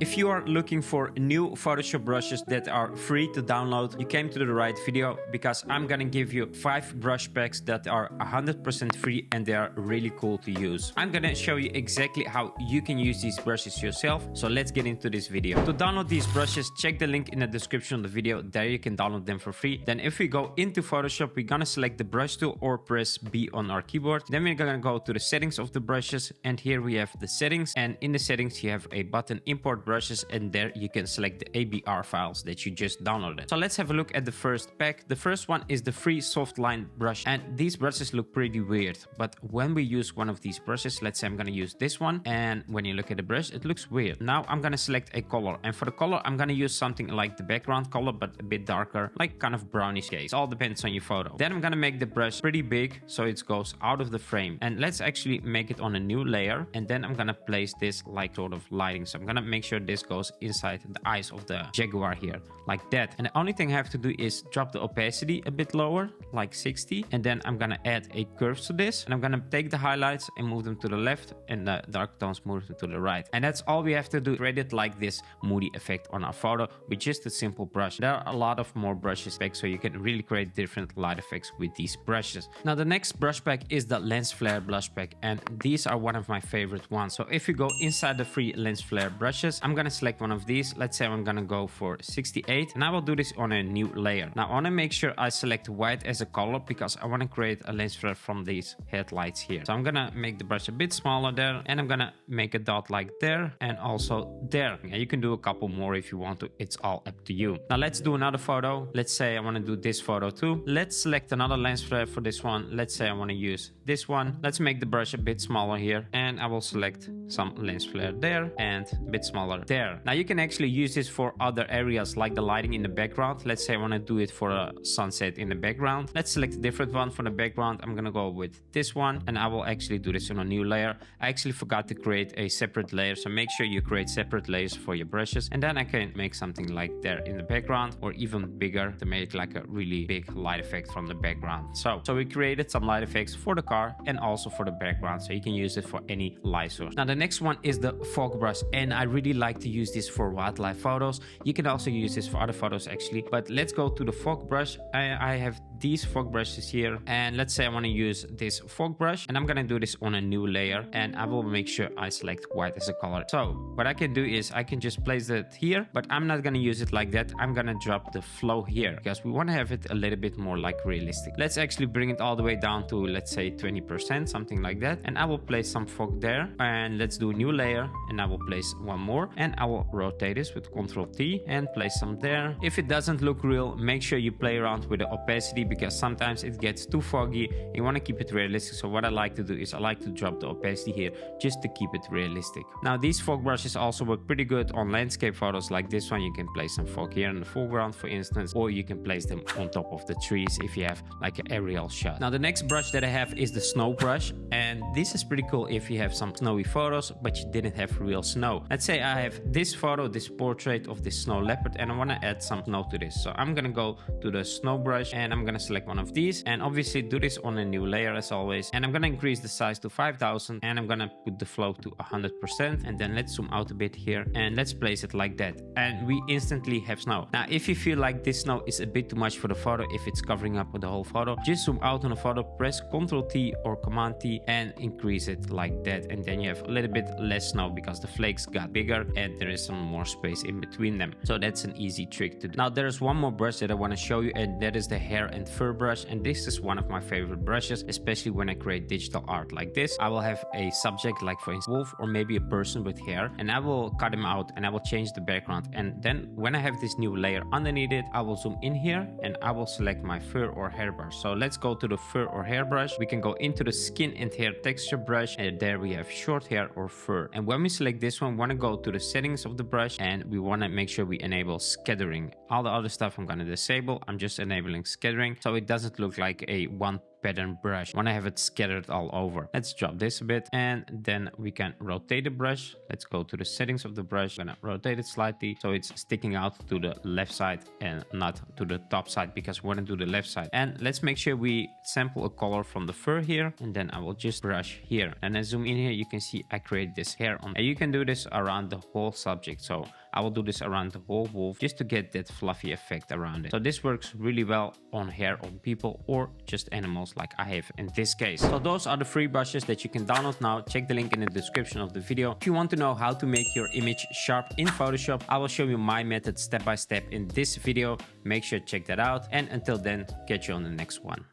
If you are looking for new Photoshop brushes that are free to download, you came to the right video, because I'm gonna give you 5 brush packs that are 100% free and they are really cool to use. I'm gonna show you exactly how you can use these brushes yourself, so let's get into this video. To download these brushes, check the link in the description of the video. There you can download them for free. Then if we go into Photoshop, we're gonna select the brush tool or press B on our keyboard. Then we're gonna go to the settings of the brushes, and here we have the settings, and in the settings you have a button import brushes, and there you can select the ABR files that you just downloaded. So let's have a look at the first pack. The first one is the free soft line brush, and these brushes look pretty weird, but when we use one of these brushes, let's say I'm gonna use this one, and when you look at the brush it looks weird. Now I'm gonna select a color, and for the color I'm gonna use something like the background color but a bit darker, like kind of brownish shades. It all depends on your photo. Then I'm gonna make the brush pretty big so it goes out of the frame, and let's actually make it on a new layer, and then I'm gonna place this like sort of lighting. So I'm gonna make sure this goes inside the eyes of the jaguar here, like that. And the only thing I have to do is drop the opacity a bit lower, like 60, and then I'm gonna add a curve to this, and I'm gonna take the highlights and move them to the left, and the dark tones move them to the right. And that's all we have to do. Create it like this moody effect on our photo with just a simple brush. There are a lot of more brushes back, so you can really create different light effects with these brushes. Now the next brush pack is the lens flare brush pack, and these are one of my favorite ones. So if you go inside the free lens flare brushes, I'm gonna select one of these. Let's say I'm gonna go for 68, and I will do this on a new layer. Now I want to make sure I select white as a color, because I want to create a lens flare from these headlights here. So I'm gonna make the brush a bit smaller there, and I'm gonna make a dot like there and also there. And you can do a couple more if you want to. It's all up to you. Now let's do another photo. Let's say I want to do this photo too. Let's select another lens flare for this one. Let's say I want to use this one. Let's make the brush a bit smaller here, and I will select some lens flare there and a bit smaller there. Now you can actually use this for other areas like the lighting in the background. Let's say I want to do it for a sunset in the background. Let's select a different one for the background. I'm gonna go with this one, and I will actually do this on a new layer. I actually forgot to create a separate layer, so make sure you create separate layers for your brushes, and then I can make something like there in the background, or even bigger to make like a really big light effect from the background. So we created some light effects for the car and also for the background, so you can use it for any light source. Now the next one is the fog brush, and I really like to use this for wildlife photos. You can also use this for other photos actually, but let's go to the fog brush. I have these fog brushes here, and let's say I want to use this fog brush, and I'm gonna do this on a new layer, and I will make sure I select white as a color. So what I can do is I can just place it here, but I'm not gonna use it like that. I'm gonna drop the flow here because we want to have it a little bit more like realistic. Let's actually bring it all the way down to, let's say, 20%, something like that, and I will place some fog there, and let's do a new layer, and I will place one more, and I will rotate this with Ctrl T and place some there. If it doesn't look real, make sure you play around with the opacity, because sometimes it gets too foggy. You want to keep it realistic, so what I like to do is I like to drop the opacity here just to keep it realistic. Now these fog brushes also work pretty good on landscape photos like this one. You can place some fog here in the foreground, for instance, or you can place them on top of the trees if you have like an aerial shot. Now the next brush that I have is the snow brush, and this is pretty cool if you have some snowy photos but you didn't have real snow. Let's say I have this photo, this portrait of this snow leopard, and I want to add some snow to this. So I'm gonna go to the snow brush, and I'm gonna select one of these, and obviously do this on a new layer as always, and I'm gonna increase the size to 5000, and I'm gonna put the flow to 100%, and then let's zoom out a bit here, and let's place it like that, and we instantly have snow. Now if you feel like this snow is a bit too much for the photo, if it's covering up with the whole photo, just zoom out on the photo, press Ctrl T or Command T and increase it like that, and then you have a little bit less snow because the flakes got bigger and there is some more space in between them. So that's an easy trick to do. Now there's one more brush that I want to show you, and that is the hair and fur brush, and this is one of my favorite brushes, especially when I create digital art like this. I will have a subject like, for instance, wolf or maybe a person with hair, and I will cut him out and I will change the background, and then when I have this new layer underneath it, I will zoom in here and I will select my fur or hair brush. So let's go to the fur or hair brush. We can go into the skin and hair texture brush, and there we have short hair or fur. And when we select this one, we want to go to the settings of the brush, and we want to make sure we enable scattering. All the other stuff I'm going to disable. I'm just enabling scattering so it doesn't look like a one pattern brush. I want to have it scattered all over. Let's drop this a bit, and then we can rotate the brush. Let's go to the settings of the brush. I'm gonna rotate it slightly so it's sticking out to the left side and not to the top side, because we want to do the left side. And let's make sure we sample a color from the fur here, and then I will just brush here. And then zoom in here, you can see I create this hair on, and you can do this around the whole subject. So I will do this around the whole wolf just to get that fluffy effect around it. So this works really well on hair on people or just animals like I have in this case. So those are the free brushes that you can download now. Check the link in the description of the video. If you want to know how to make your image sharp in Photoshop, I will show you my method step by step in this video. Make sure to check that out. And until then, catch you on the next one.